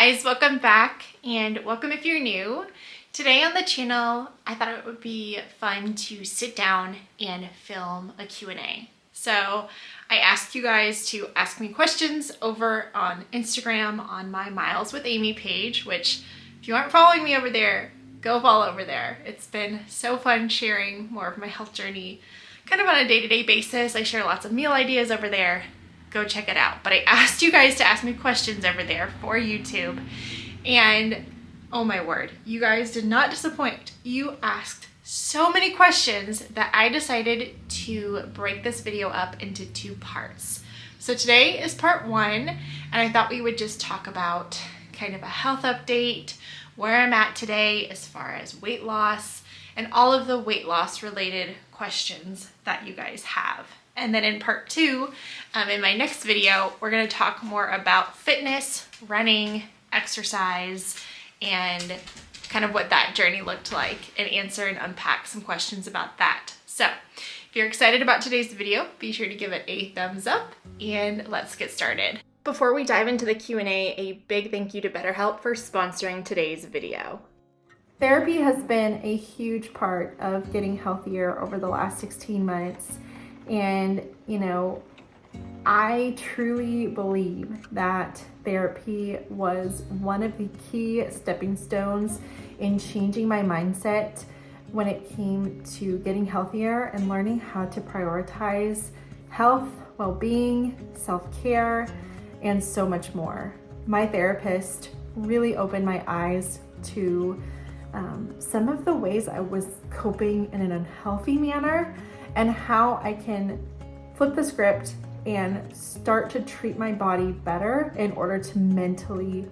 guys, welcome back and welcome if you're new. Today on the channel, I thought it would be fun to sit down and film a Q&A. So I asked you guys to ask me questions over on Instagram on my Miles with Amy page, which if you aren't following me over there, go follow over there. It's been so fun sharing more of my health journey kind of on a day-to-day basis. I share lots of meal ideas over there. Go check it out. But I asked you guys to ask me questions over there for YouTube, and oh my word, you guys did not disappoint. You asked so many questions that I decided to break this video up into 2 parts. So today is part 1, and I thought we would just talk about kind of a health update, where I'm at today as far as weight loss, and all of the weight loss related questions that you guys have. And then in part 2, in my next video, we're gonna talk more about fitness, running, exercise, and kind of what that journey looked like, and answer and unpack some questions about that. So if you're excited about today's video, be sure to give it a thumbs up, and let's get started. Before we dive into the Q&A, a big thank you to BetterHelp for sponsoring today's video. Therapy has been a huge part of getting healthier over the last 16 months. And, you know, I truly believe that therapy was one of the key stepping stones in changing my mindset when it came to getting healthier and learning how to prioritize health, well-being, self-care, and so much more. My therapist really opened my eyes to some of the ways I was coping in an unhealthy manner, and how I can flip the script and start to treat my body better in order to mentally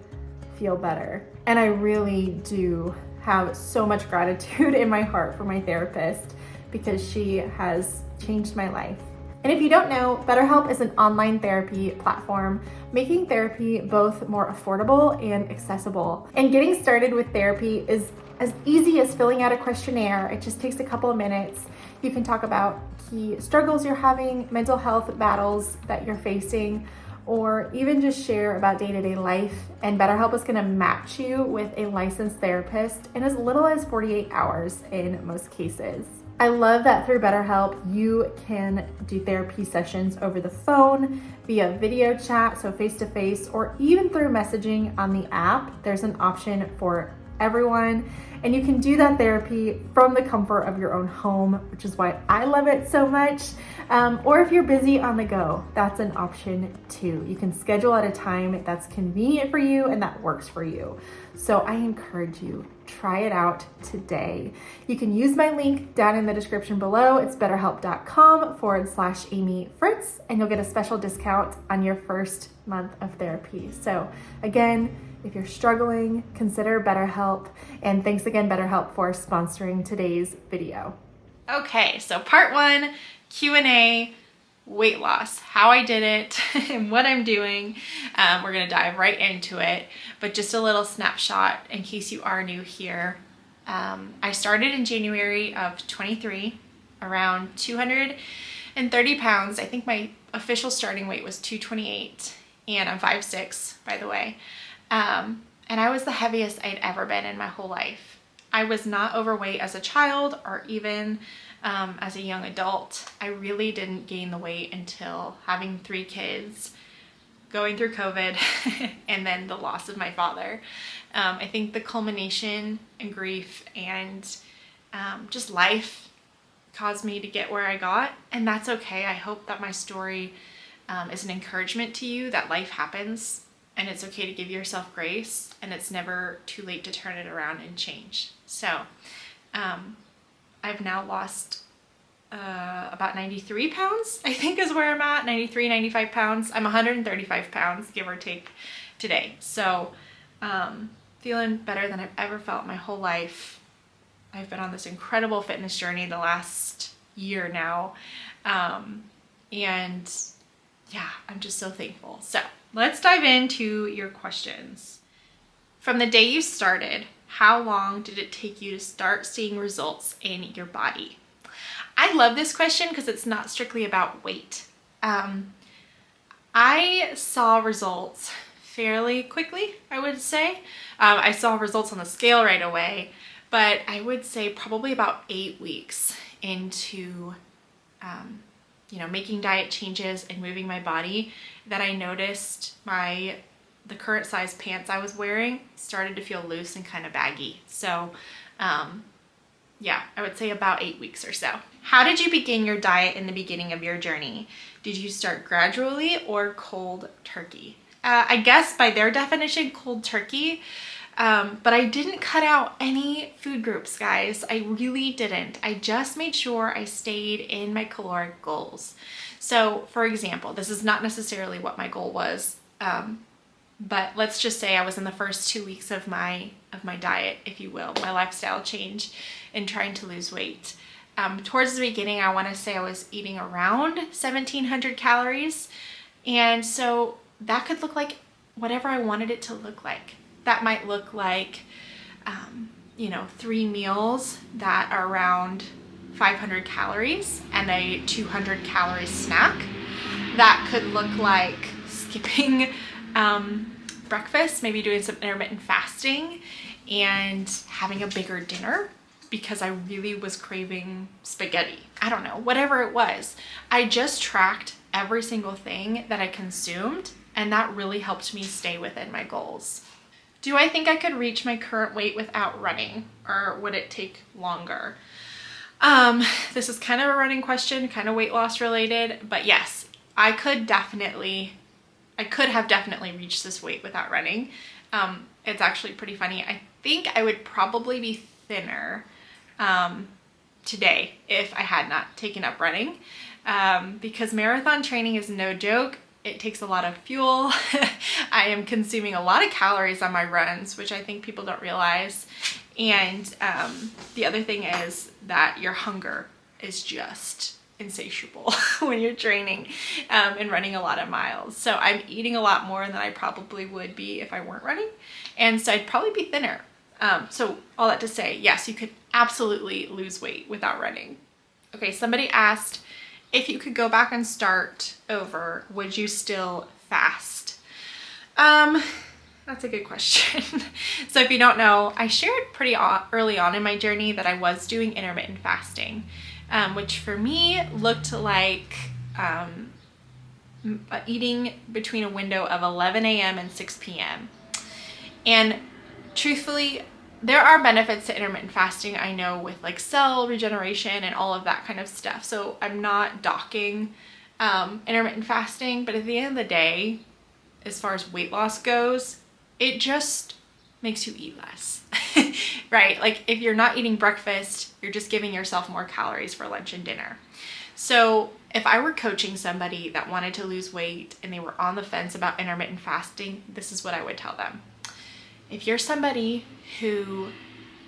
feel better. And I really do have so much gratitude in my heart for my therapist, because she has changed my life. And if you don't know, BetterHelp is an online therapy platform, making therapy both more affordable and accessible. And getting started with therapy is as easy as filling out a questionnaire. It just takes a couple of minutes. You can talk about key struggles you're having, mental health battles that you're facing, or even just share about day-to-day life. And BetterHelp is gonna match you with a licensed therapist in as little as 48 hours in most cases. I love that through BetterHelp, you can do therapy sessions over the phone, via video chat, so face-to-face, or even through messaging on the app. There's an option for everyone, and you can do that therapy from the comfort of your own home, which is why I love it so much. Or if you're busy on the go, that's an option too. You can schedule at a time that's convenient for you and that works for you. So I encourage you, try it out today. You can use my link down in the description below. It's betterhelp.com/Amy Fritz, and you'll get a special discount on your first month of therapy. So again, if you're struggling, consider BetterHelp. And thanks again, BetterHelp, for sponsoring today's video. Okay, so part 1, Q&A, weight loss, how I did it and what I'm doing. We're gonna dive right into it, but just a little snapshot in case you are new here. I started in January of 23, around 230 pounds. I think my official starting weight was 228, and I'm 5'6", by the way. And I was the heaviest I'd ever been in my whole life. I was not overweight as a child or even as a young adult. I really didn't gain the weight until having 3 kids, going through COVID, and then the loss of my father. I think the culmination and grief and just life caused me to get where I got, and that's okay. I hope that my story is an encouragement to you that life happens, and it's okay to give yourself grace, and it's never too late to turn it around and change. So I've now lost about 93 pounds, I think is where I'm at, 93, 95 pounds. I'm 135 pounds, give or take, today. So feeling better than I've ever felt my whole life. I've been on this incredible fitness journey the last year now. And yeah, I'm just so thankful. So let's dive into your questions. From the day you started, how long did it take you to start seeing results in your body? I love this question because it's not strictly about weight. I saw results fairly quickly, I would say. I saw results on the scale right away, but I would say probably about 8 weeks into making diet changes and moving my body that I noticed the current size pants I was wearing started to feel loose and kind of baggy. So yeah, I would say about 8 weeks or so. How did you begin your diet in the beginning of your journey? Did you start gradually or cold turkey? I guess by their definition, cold turkey. But I didn't cut out any food groups, guys. I really didn't. I just made sure I stayed in my caloric goals. So for example, this is not necessarily what my goal was, but let's just say I was in the first 2 weeks of my diet, if you will, my lifestyle change and trying to lose weight. Towards the beginning, I want to say I was eating around 1,700 calories. And so that could look like whatever I wanted it to look like. That might look like, 3 meals that are around 500 calories and a 200 calorie snack. That could look like skipping breakfast, maybe doing some intermittent fasting and having a bigger dinner because I really was craving spaghetti. I don't know, whatever it was. I just tracked every single thing that I consumed, and that really helped me stay within my goals. Do I think I could reach my current weight without running, or would it take longer? This is kind of a running question, kind of weight loss related, but yes, I could have definitely reached this weight without running. It's actually pretty funny. I think I would probably be thinner today if I had not taken up running, because marathon training is no joke. It takes a lot of fuel. I am consuming a lot of calories on my runs, which I think people don't realize. And the other thing is that your hunger is just insatiable when you're training and running a lot of miles. So I'm eating a lot more than I probably would be if I weren't running. And so I'd probably be thinner. So all that to say, yes, you could absolutely lose weight without running. Okay, somebody asked, if you could go back and start over, would you still fast? That's a good question. So if you don't know, I shared pretty early on in my journey that I was doing intermittent fasting, which for me looked like eating between a window of 11 a.m. and 6 p.m. And truthfully, there are benefits to intermittent fasting, I know, with like cell regeneration and all of that kind of stuff. So I'm not docking intermittent fasting, but at the end of the day, as far as weight loss goes, it just makes you eat less, right? Like if you're not eating breakfast, you're just giving yourself more calories for lunch and dinner. So if I were coaching somebody that wanted to lose weight and they were on the fence about intermittent fasting, this is what I would tell them. If you're somebody who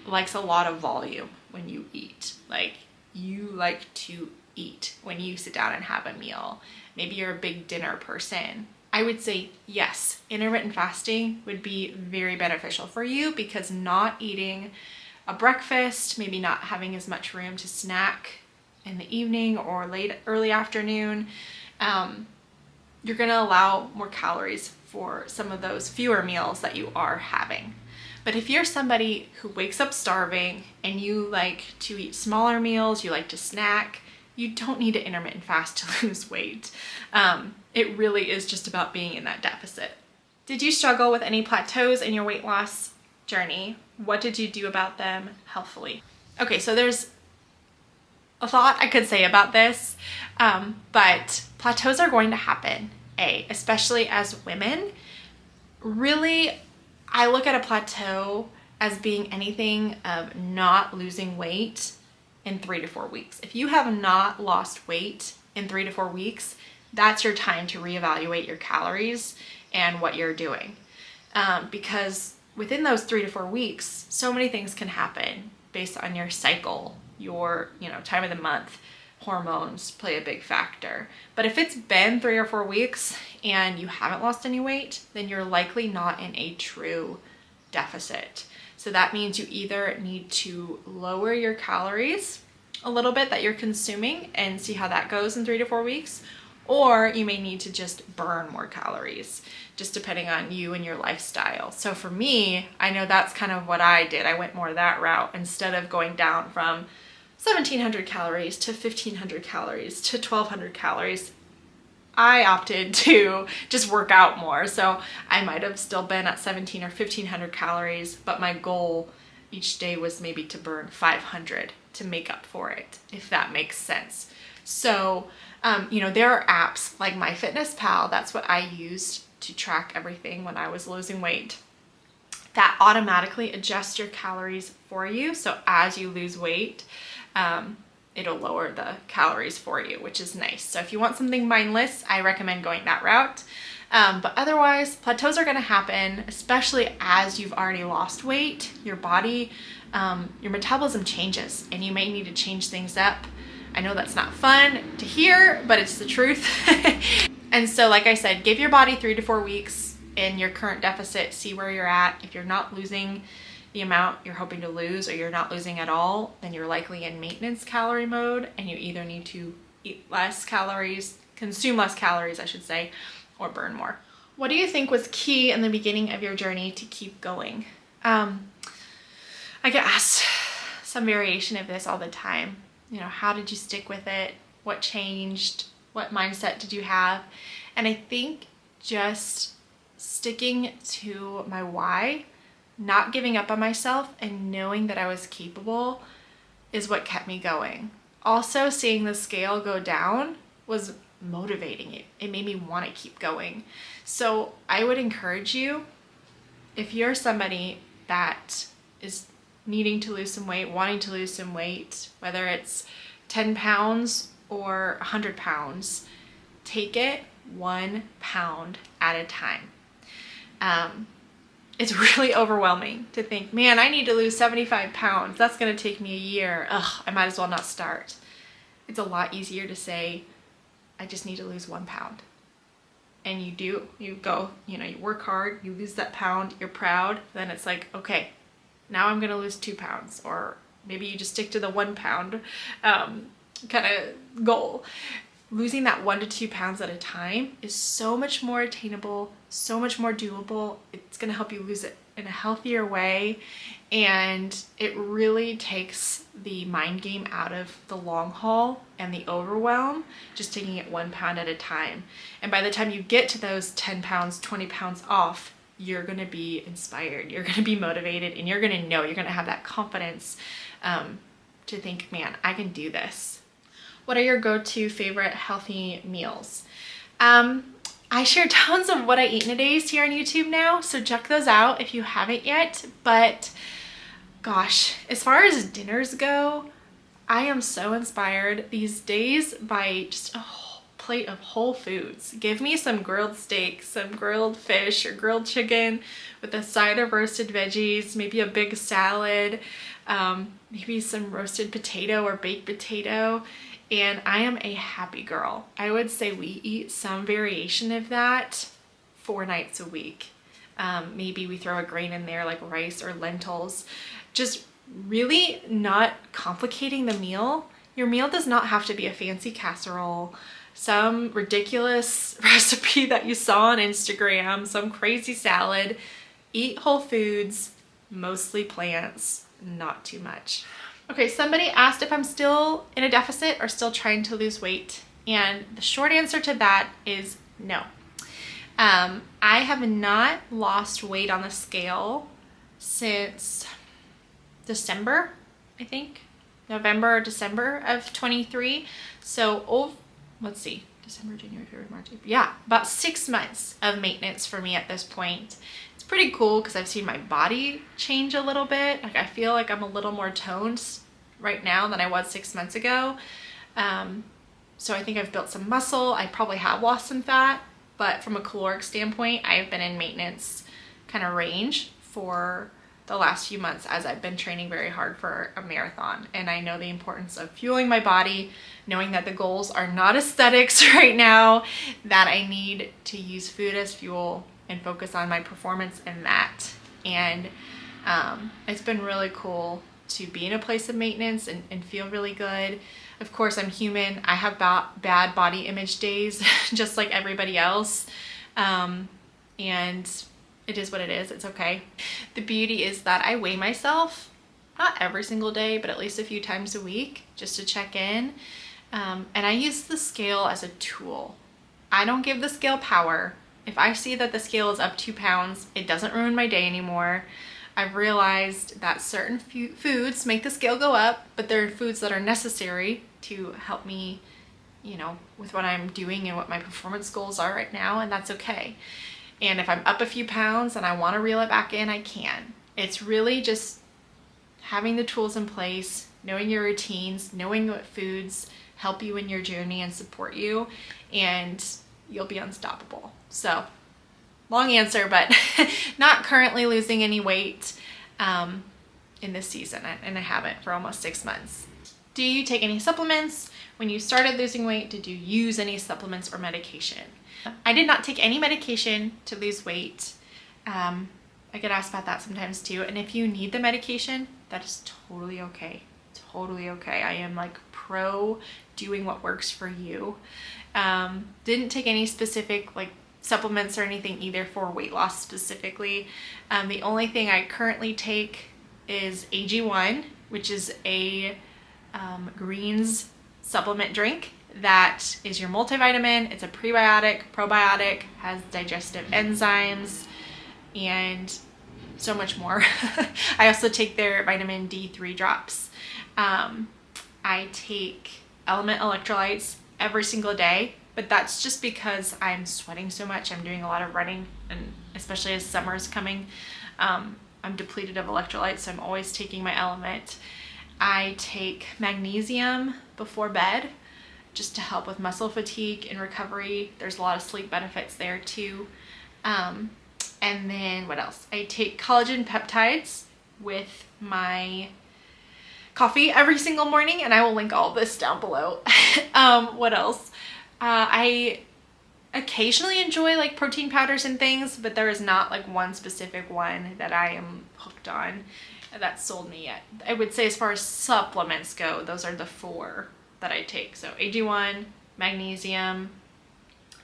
likes a lot of volume when you eat, like you like to eat when you sit down and have a meal, maybe you're a big dinner person, I would say yes, intermittent fasting would be very beneficial for you because not eating a breakfast, maybe not having as much room to snack in the evening or early afternoon, you're gonna allow more calories for some of those fewer meals that you are having. But if you're somebody who wakes up starving and you like to eat smaller meals, you like to snack, you don't need to intermittent fast to lose weight. It really is just about being in that deficit. Did you struggle with any plateaus in your weight loss journey? What did you do about them healthfully? Okay, so there's a lot I could say about this, but plateaus are going to happen, especially as women. Really, I look at a plateau as being anything of not losing weight in 3 to 4 weeks. If you have not lost weight in 3 to 4 weeks, that's your time to reevaluate your calories and what you're doing. Because within those 3 to 4 weeks, so many things can happen based on your cycle, your time of the month. Hormones play a big factor. But if it's been 3 or 4 weeks and you haven't lost any weight, then you're likely not in a true deficit. So that means you either need to lower your calories a little bit that you're consuming and see how that goes in 3 to 4 weeks, or you may need to just burn more calories, just depending on you and your lifestyle. So for me, I know that's kind of what I did. I went more that route instead of going down from 1,700 calories to 1,500 calories to 1,200 calories. I opted to just work out more. So I might have still been at 1,700 or 1,500 calories, but my goal each day was maybe to burn 500 to make up for it, if that makes sense. So, you know, there are apps like MyFitnessPal. That's what I used to track everything when I was losing weight, that automatically adjusts your calories for you. So as you lose weight, it'll lower the calories for you, which is nice. So if you want something mindless, I recommend going that route. But otherwise, plateaus are gonna happen, especially as you've already lost weight. Your body, your metabolism changes, and you may need to change things up. I know that's not fun to hear, but it's the truth. And so, like I said, give your body 3 to 4 weeks in your current deficit, see where you're at. If you're not losing the amount you're hoping to lose, or you're not losing at all, then you're likely in maintenance calorie mode, and you either need to eat less calories, consume less calories, I should say, or burn more. What do you think was key in the beginning of your journey to keep going? I get asked some variation of this all the time. You know, how did you stick with it? What changed? What mindset did you have? And I think just sticking to my why, not giving up on myself, and knowing that I was capable is what kept me going. Also, seeing the scale go down was motivating. It made me want to keep going. So I would encourage you, if you're somebody that is needing to lose some weight, wanting to lose some weight, whether it's 10 pounds or 100 pounds, take it 1 pound at a time. It's really overwhelming to think, man, I need to lose 75 pounds. That's going to take me a year. Ugh, I might as well not start. It's a lot easier to say, I just need to lose 1 pound. And you do, you go, you know, you work hard, you lose that pound, you're proud. Then it's like, okay, now I'm going to lose 2 pounds. Or maybe you just stick to the 1 pound kind of goal. Losing that 1 to 2 pounds at a time is so much more attainable, so much more doable. It's going to help you lose it in a healthier way, and it really takes the mind game out of the long haul and the overwhelm, just taking it 1 pound at a time. And by the time you get to those 10 pounds, 20 pounds off, you're going to be inspired, you're going to be motivated, and you're going to know, you're going to have that confidence to think, man, I can do this. What are your go-to favorite healthy meals? I share tons of what I eat in a day here on YouTube now, so check those out if you haven't yet. But gosh, as far as dinners go, I am so inspired these days by just a whole plate of whole foods. Give me some grilled steak, some grilled fish or grilled chicken with a side of roasted veggies, maybe a big salad, maybe some roasted potato or baked potato. And I am a happy girl. I would say we eat some variation of that 4 nights a week. Maybe we throw a grain in there like rice or lentils. Just really not complicating the meal. Your meal does not have to be a fancy casserole, some ridiculous recipe that you saw on Instagram, some crazy salad. Eat whole foods, mostly plants, not too much. Okay, somebody asked if I'm still in a deficit or still trying to lose weight. And the short answer to that is no. I have not lost weight on the scale since December, I think. November or December of 23. So, let's see, December, January, February, March, April. Yeah, about 6 months of maintenance for me at this point. It's pretty cool because I've seen my body change a little bit. Like I feel like I'm a little more toned right now than I was 6 months ago. So I think I've built some muscle. I probably have lost some fat, but from a caloric standpoint, I've been in maintenance kind of range for the last few months as I've been training very hard for a marathon. And I know the importance of fueling my body, knowing that the goals are not aesthetics right now, that I need to use food as fuel and focus on my performance in that. And it's been really cool to be in a place of maintenance and feel really good. Of course, I'm human. I have bad body image days, just like everybody else. And it is what it is. It's okay. The beauty is that I weigh myself, not every single day, but at least a few times a week just to check in. And I use the scale as a tool. I don't give the scale power. If I see that the scale is up 2 pounds, it doesn't ruin my day anymore. I've realized that certain foods make the scale go up, but there are foods that are necessary to help me, you know, with what I'm doing and what my performance goals are right now, and that's okay. And if I'm up a few pounds and I want to reel it back in, I can. It's really just having the tools in place, knowing your routines, knowing what foods help you in your journey and support you, and you'll be unstoppable. So, long answer, but not currently losing any weight in this season, and I haven't for almost 6 months. Do you take any supplements? When you started losing weight, did you use any supplements or medication? I did not take any medication to lose weight. I get asked about that sometimes too, and if you need the medication, that is totally okay. Totally okay. I am like pro doing what works for you. Didn't take any specific like supplements or anything either for weight loss specifically. The only thing I currently take is AG1, which is a greens supplement drink that is your multivitamin. It's a prebiotic, probiotic, has digestive enzymes, and so much more. I also take their vitamin D3 drops. I take Element electrolytes every single day, but that's just because I'm sweating so much. I'm doing a lot of running, and especially as summer is coming, I'm depleted of electrolytes, so I'm always taking my Element. I take magnesium before bed just to help with muscle fatigue and recovery. There's a lot of sleep benefits there too. And then what else? I take collagen peptides with my coffee every single morning, and I will link all this down below. What else? I occasionally enjoy like protein powders and things, but there is not like one specific one that I am hooked on that sold me yet. I would say as far as supplements go, those are the 4 that I take. So AG1, magnesium,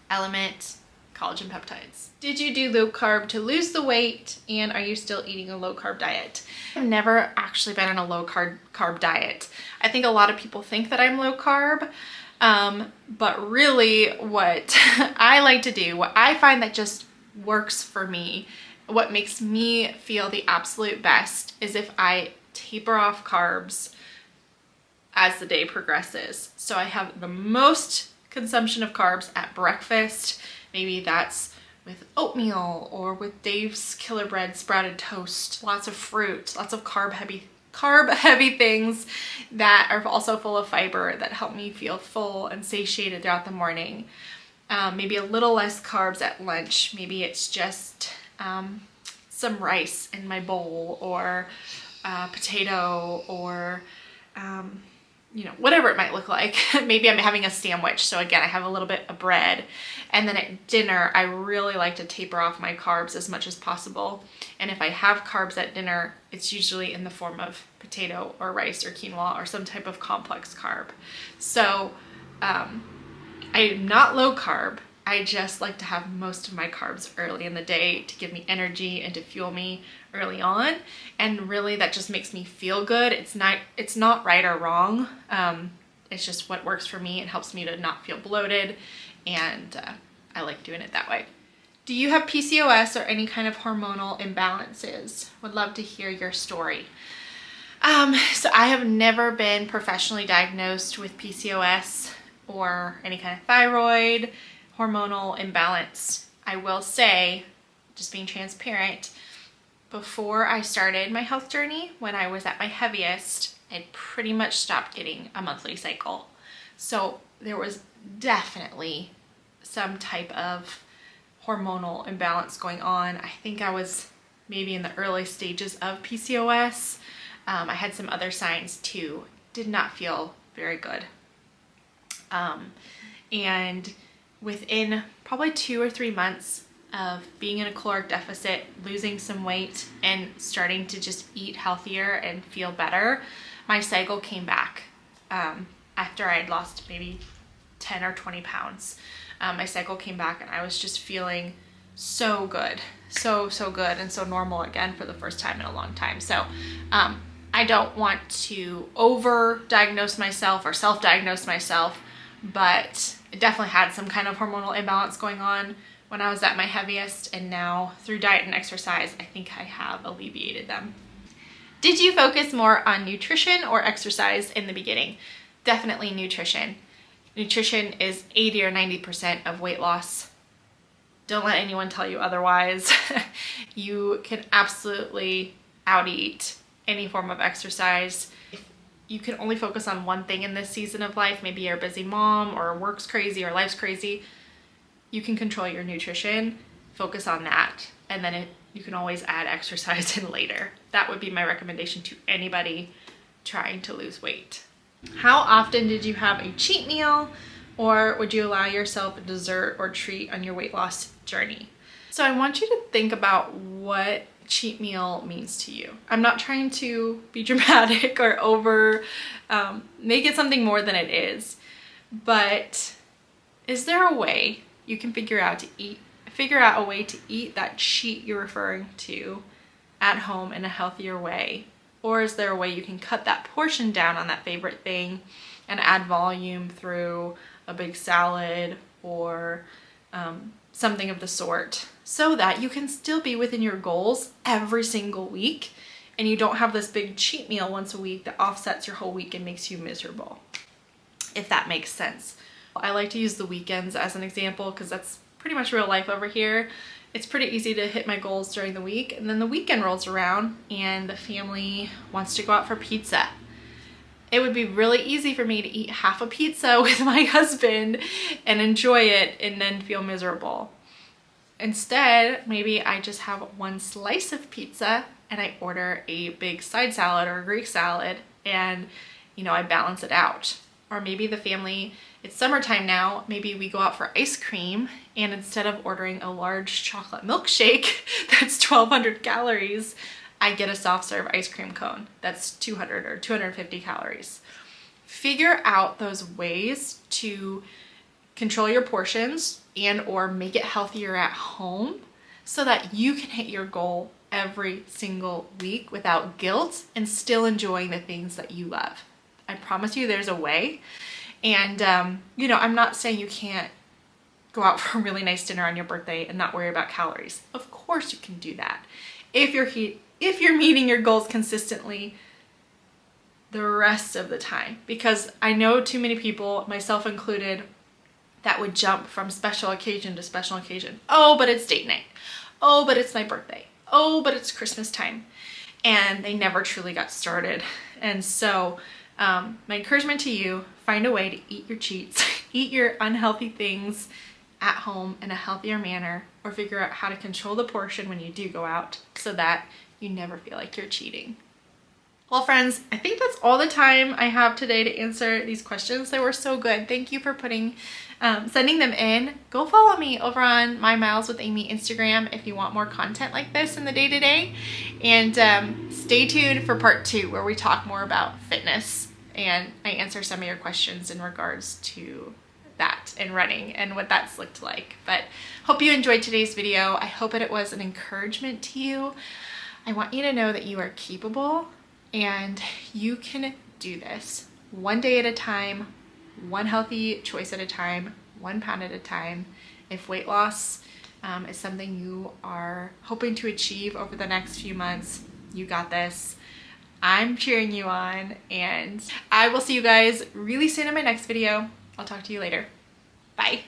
Element, collagen peptides. Did you do low carb to lose the weight, and are you still eating a low carb diet? I've never actually been on a low carb diet. I think a lot of people think that I'm low carb, but really what I like to do, what I find that just works for me, what makes me feel the absolute best is if I taper off carbs as the day progresses. So I have the most consumption of carbs at breakfast. Maybe that's with oatmeal or with Dave's Killer Bread sprouted toast, lots of fruit, lots of carb heavy things that are also full of fiber that help me feel full and satiated throughout the morning. Maybe a little less carbs at lunch. Maybe it's just some rice in my bowl, or potato, or you know, whatever it might look like. Maybe I'm having a sandwich, so again, I have a little bit of bread. And then at dinner, I really like to taper off my carbs as much as possible. And if I have carbs at dinner, it's usually in the form of potato or rice or quinoa or some type of complex carb. So I'm not low carb. I just like to have most of my carbs early in the day to give me energy and to fuel me early on. And really that just makes me feel good. It's not right or wrong. It's just what works for me. It helps me to not feel bloated, and I like doing it that way. Do you have PCOS or any kind of hormonal imbalances? Would love to hear your story. So I have never been professionally diagnosed with PCOS or any kind of thyroid hormonal imbalance. I will say, just being transparent, before I started my health journey, when I was at my heaviest, I'd pretty much stopped getting a monthly cycle. So there was definitely some type of hormonal imbalance going on. I think I was maybe in the early stages of PCOS. I had some other signs too. Did not feel very good. And within probably 2 or 3 months of being in a caloric deficit, losing some weight, and starting to just eat healthier and feel better, my cycle came back. After I had lost maybe 10 or 20 pounds, my cycle came back and I was just feeling so good, so good and so normal again for the first time in a long time. So I don't want to over-diagnose myself or self-diagnose myself, but I definitely had some kind of hormonal imbalance going on when I was at my heaviest, and now through diet and exercise, I think I have alleviated them. Did you focus more on nutrition or exercise in the beginning? Definitely nutrition. Nutrition is 80 or 90% of weight loss. Don't let anyone tell you otherwise. You can absolutely out-eat any form of exercise. If you can only focus on one thing in this season of life, maybe you're a busy mom or work's crazy or life's crazy, you can control your nutrition, focus on that, and then you can always add exercise in later. That would be my recommendation to anybody trying to lose weight. How often did you have a cheat meal, or would you allow yourself a dessert or treat on your weight loss journey? So I want you to think about what cheat meal means to you. I'm not trying to be dramatic or make it something more than it is, but is there a way you can figure out a way to eat that cheat you're referring to at home in a healthier way? Or is there a way you can cut that portion down on that favorite thing and add volume through a big salad or something of the sort, so that you can still be within your goals every single week and you don't have this big cheat meal once a week that offsets your whole week and makes you miserable, if that makes sense. I like to use the weekends as an example because that's pretty much real life over here. It's pretty easy to hit my goals during the week, and then the weekend rolls around and the family wants to go out for pizza. It would be really easy for me to eat half a pizza with my husband and enjoy it and then feel miserable. Instead, maybe I just have one slice of pizza and I order a big side salad or a Greek salad, and I balance it out. Or maybe the family, it's summertime now, maybe we go out for ice cream, and instead of ordering a large chocolate milkshake that's 1,200 calories, I get a soft serve ice cream cone that's 200 or 250 calories. Figure out those ways to control your portions and or make it healthier at home so that you can hit your goal every single week without guilt and still enjoying the things that you love. I promise you there's a way. And, I'm not saying you can't go out for a really nice dinner on your birthday and not worry about calories. Of course you can do that. If you're meeting your goals consistently the rest of the time, because I know too many people, myself included, that would jump from special occasion to special occasion. Oh, but it's date night. Oh, but it's my birthday. Oh, but it's Christmas time. And they never truly got started. And so my encouragement to you, find a way to eat your cheats, eat your unhealthy things at home in a healthier manner, or figure out how to control the portion when you do go out so that you never feel like you're cheating. Well, friends, I think that's all the time I have today to answer these questions. They were so good. Thank you for sending them in. Go follow me over on My Miles with Amy Instagram if you want more content like this in the day-to-day. And stay tuned for part 2, where we talk more about fitness and I answer some of your questions in regards to that and running and what that's looked like. But hope you enjoyed today's video. I hope that it was an encouragement to you. I want you to know that you are capable and you can do this one day at a time, one healthy choice at a time, 1 pound at a time. If weight loss is something you are hoping to achieve over the next few months, you got this. I'm cheering you on, and I will see you guys really soon in my next video. I'll talk to you later. Bye.